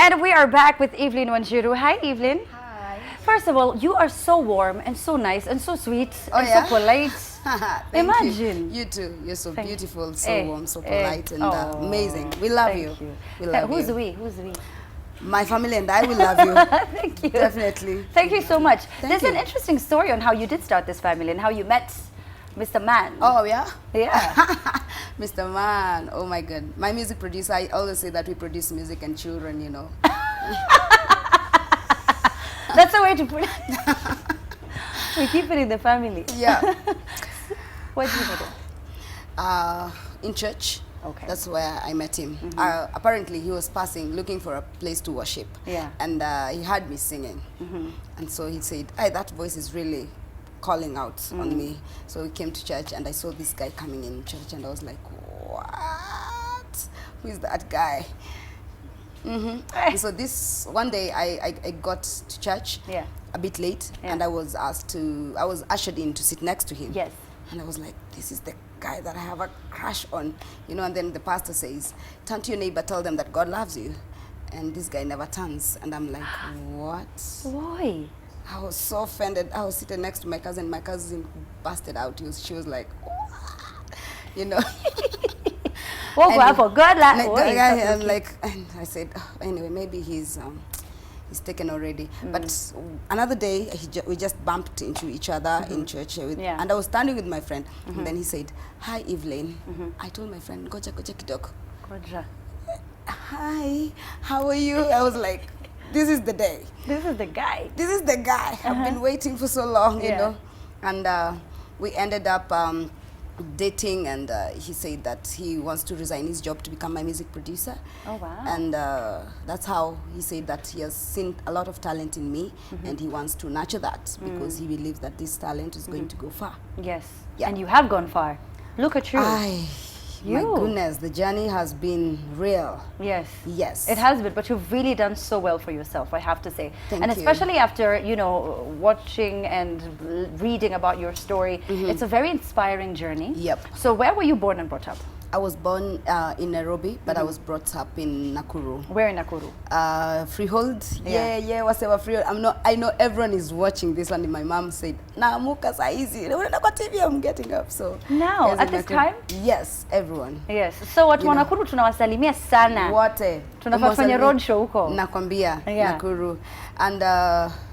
And we are back with Evelyn Wanjiru. Hi, Evelyn. Hi. First of all, you are so warm and so nice and so sweet and yeah? so polite. Thank Imagine. You too. You're so beautiful, so warm, so eh. polite, and Oh, amazing. We love thank you. you. We love Who's you. we? Who's we? My family and I will love you. Thank you. Definitely. Thank you so much. Thank There's you. an interesting story on how you did start this family and how you met Mr. Man. Oh, yeah? Yeah. Mr. Man. Oh, my God. My music producer, I always say that we produce music and children, you know. That's the way to put it. We keep it in the family. Yeah. What did you do? In church. Okay. That's where I met him. Apparently, he was passing, looking for a place to worship. Yeah. And he heard me singing. And so he said, hey, that voice is really calling out on me. So we came to church, and I saw this guy coming in church, and I was like, what? Who is that guy? And so this one day, I got to church a bit late, and I was ushered in to sit next to him. Yes. And I was like, this is the guy that I have a crush on, you know. And then the pastor says, turn to your neighbor, tell them that God loves you. And this guy never turns. And I'm like, what? Why? I was so offended. I was sitting next to my cousin. My cousin busted out. She was like, you know. I'm like, and I said, oh, anyway, maybe he's taken already. But another day, we just bumped into each other in church. And I was standing with my friend. And then he said, hi, Evelyn. I told my friend, Goja Kidok. Hi, how are you? I was like, this is the day. This is the guy. This is the guy. I've been waiting for so long, you know. And we ended up dating, and he said that he wants to resign his job to become my music producer. Oh, wow. And that's how he said that he has seen a lot of talent in me, and he wants to nurture that because he believes that this talent is going to go far. Yes. Yeah. And you have gone far. Look at you. My goodness, the journey has been real. Yes. Yes. It has been, but you've really done so well for yourself, I have to say. Thank and you. especially after, you know, watching and reading about your story, it's a very inspiring journey. Yep. So where were you born and brought up? I was born in Nairobi, but I was brought up in Nakuru. Where in Nakuru? Freehold. Yeah, whatever Freehold. I know everyone is watching this one. And my mom said, "Naamuka saa hizi. Unaona kwa TV, I'm getting up." So now at this time? Yes, everyone. Yes. So watu wa Nakuru tunawasalimia sana. Wote. Tunafaa kufanya road show huko. Nakwambia, Nakuru. And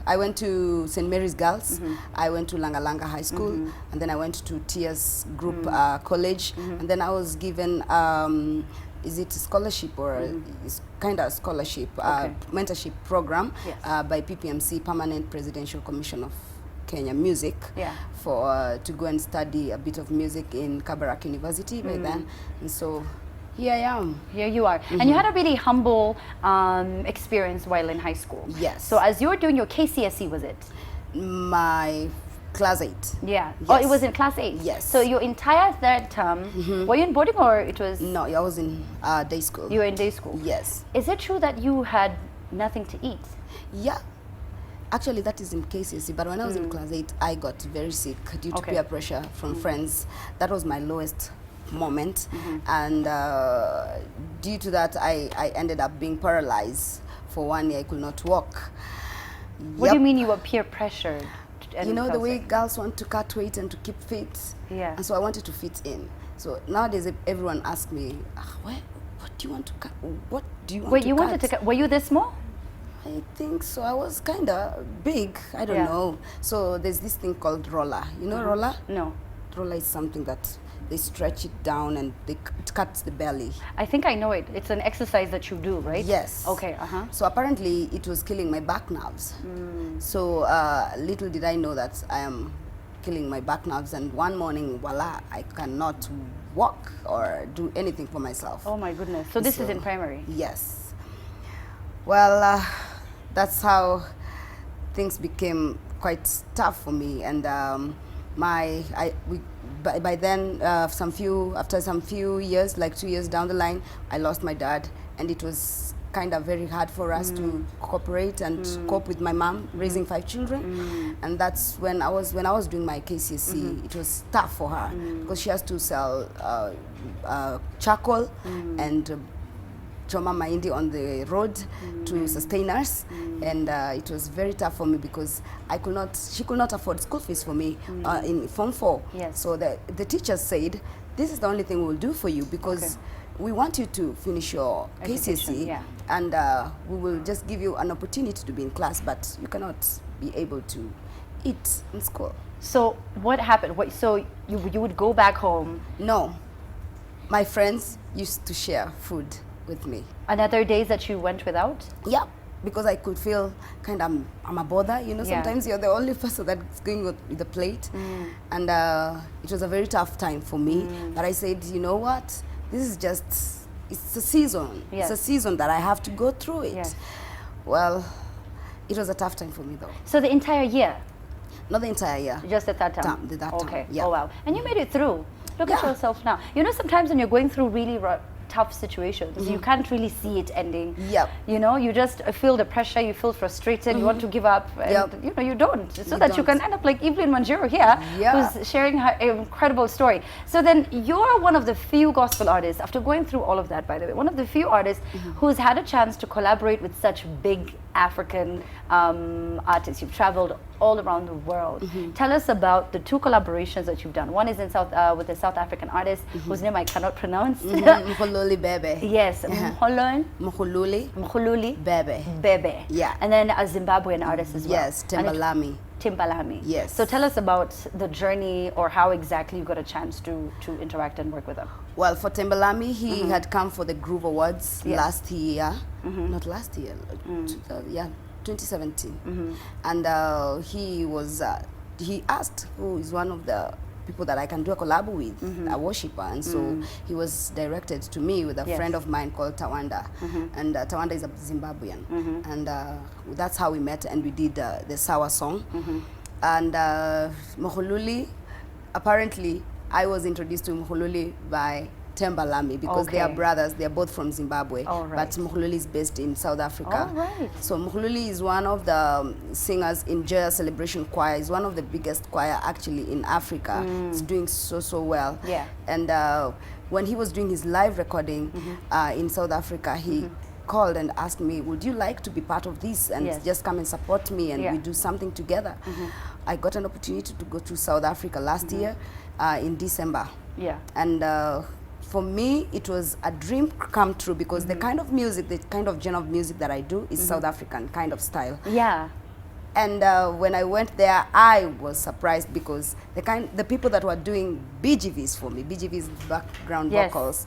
I went to St. Mary's Girls. I went to Langalanga High School, and then I went to TS Group College, and then I was given, is it a scholarship or it's kind of a scholarship, mentorship program by PPMC, Permanent Presidential Commission of Kenya Music, for to go and study a bit of music in Kabarak University by then, and so here I am. Here you are. And you had a really humble experience while in high school. Yes. So as you were doing your KCSE, was it? My class 8. Yeah. Yes. Oh, it was in class 8? Yes. So your entire third term, were you in boarding or it was? No, I was in day school. You were in day school? Yes. Is it true that you had nothing to eat? Yeah. Actually, that is in KCSE, but when I was in class 8, I got very sick due to peer pressure from friends. That was my lowest moment, and due to that, I ended up being paralyzed. For 1 year, I could not walk. What do you mean you were peer pressured? You know the way girls want to cut weight and to keep fit? Yeah. And so I wanted to fit in. So nowadays, everyone asks me, what do you want to cut? What do you want to cut? Wait, you wanted to cut? Were you this small? I think so. I was kind of big. I don't know. So there's this thing called roller. You know roller? No. Roller is something that they stretch it down and it cuts the belly. I think I know it. It's an exercise that you do, right? Yes. Okay, So apparently it was killing my back nerves. So little did I know that I am killing my back nerves, and one morning, voila, I cannot walk or do anything for myself. Oh my goodness. So this is in primary? Yes. Well, that's how things became quite tough for me, and by then, after some few years, like 2 years down the line, I lost my dad, and it was kind of very hard for us to cooperate and cope with my mom raising 5 children, and that's when I was doing my KCSE. It was tough for her because she has to sell charcoal and choma mahindi on the road to sustain us, and it was very tough for me because she could not afford school fees for me in Form 4. Yes. So the teachers said, this is the only thing we will do for you because we want you to finish your KCSE, and we will just give you an opportunity to be in class, but you cannot be able to eat in school. So what happened? So you would go back home? No. My friends used to share food with me. And other days that you went without? Yeah, because I could feel kind of I'm a bother, you know, sometimes you're the only person that's going with the plate. And it was a very tough time for me. But I said, you know what, this is just, it's a season. It's a season that I have to go through it. Well, it was a tough time for me though. So the entire year? Not the entire year. Just at that time? Okay. Yeah. Oh wow. And you made it through. Look at yourself now. You know, sometimes when you're going through really tough situations, you can't really see it ending. You know, you just feel the pressure, you feel frustrated, you want to give up, and you know, you don't. So that you can end up like Evelyn Wanjiru here, who's sharing her incredible story. So then you're one of the few gospel artists, after going through all of that, by the way, one of the few artists who's had a chance to collaborate with such big African artists. You've traveled all around the world. Tell us about the 2 collaborations that you've done. One is in with a South African artist whose name I cannot pronounce. Mkhululi Bebe. Yes, Mkhululi Bebe. Yeah. And then a Zimbabwean artist as well. Yes, Timbalami. Yes. So tell us about the journey, or how exactly you got a chance to interact and work with them. Well, for Timbalami, he had come for the Groove Awards last year. Not last year, 2017. And he asked who is one of the people that I can do a collab with, a worshiper, and so he was directed to me with a friend of mine called Tawanda, and Tawanda is a Zimbabwean, and that's how we met, and we did the Sawa song. And Mkhululi, apparently I was introduced to Mkhululi by Tembalami because they are brothers. They are both from Zimbabwe, but Mkhululi is based in South Africa. So Mkhululi is one of the singers in Joya Celebration Choir. He's one of the biggest choir actually in Africa. He's doing so well. And when he was doing his live recording in South Africa, he called and asked me, would you like to be part of this and just come and support me and we do something together? I got an opportunity to go to South Africa last year in December. And for me, it was a dream come true because the kind of music, the kind of genre of music that I do is South African kind of style. And when I went there, I was surprised because the people that were doing BGVs for me, BGVs background vocals,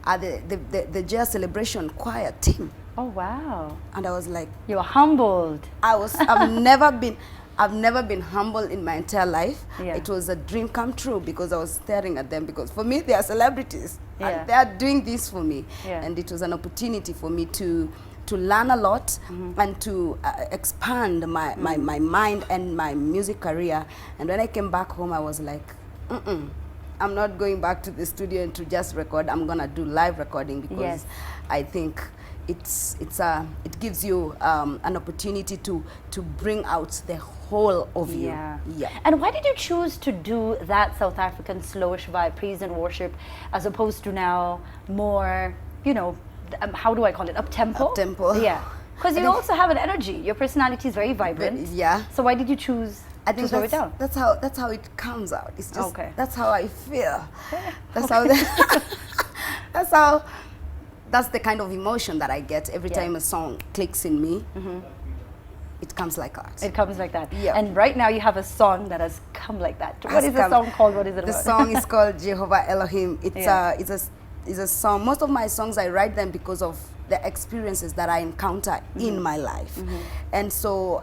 are the Joya Celebration Choir team. Oh wow! And I was like, you were humbled. I've never been humble in my entire life. It was a dream come true because I was staring at them because for me they are celebrities and they are doing this for me. And it was an opportunity for me to learn a lot and to expand my mind and my music career. And when I came back home, I was like, I'm not going back to the studio and to just record. I'm gonna do live recording because I think it gives you an opportunity to bring out the whole of you. And why did you choose to do that South African slowish vibe, praise and worship, as opposed to now more, you know, how do I call it, up-tempo? Up-tempo. Because you also have an energy. Your personality is very vibrant. So why did you choose to slow it down? That's how it comes out. It's just that's how I feel. That's how that's the kind of emotion that I get every time a song clicks in me. It comes like that. It comes like that. And right now you have a song that has come like that. What is the song called? What is it about? The song is called Jehovah Elohim. It's a song. Most of my songs, I write them because of the experiences that I encounter in my life. And so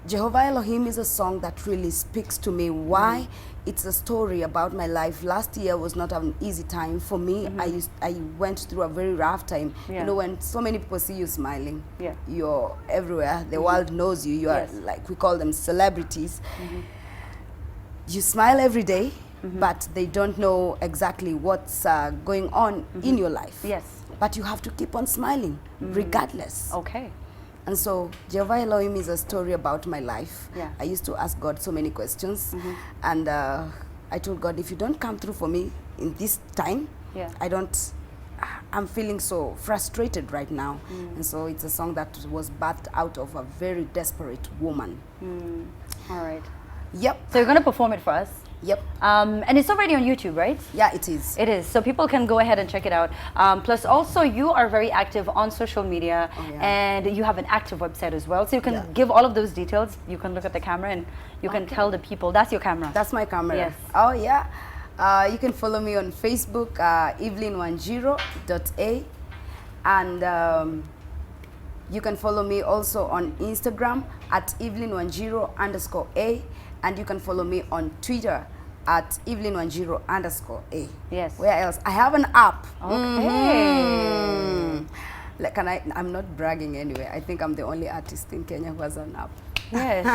Jehovah Elohim is a song that really speaks to me. Why? It's a story about my life. Last year was not an easy time for me. I went through a very rough time. You know, when so many people see you smiling, you're everywhere. The world knows you. You are like, we call them celebrities. You smile every day, but they don't know exactly what's going on in your life. But you have to keep on smiling, regardless. And so Jehovah Elohim is a story about my life. I used to ask God so many questions. And I told God, if you don't come through for me in this time, I'm feeling so frustrated right now. And so it's a song that was birthed out of a very desperate woman. All right. Yep. So you're going to perform it for us? Yep. And it's already on YouTube, right? Yeah, it is. It is. So people can go ahead and check it out. Plus also you are very active on social media, and you have an active website as well. So you can give all of those details. You can look at the camera and you can tell the people. That's your camera. That's my camera. Yes. Oh, yeah. You can follow me on Facebook, evelynwanjiru.a. And you can follow me also on Instagram at evelynwanjiru_a. And you can follow me on Twitter at evelynwanjiru_a. Yes. Where else? I have an app. Okay. Like, I'm not bragging anyway. I think I'm the only artist in Kenya who has an app. Yes.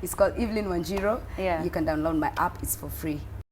It's called Evelyn Wanjiru. Yeah. You can download my app. It's for free.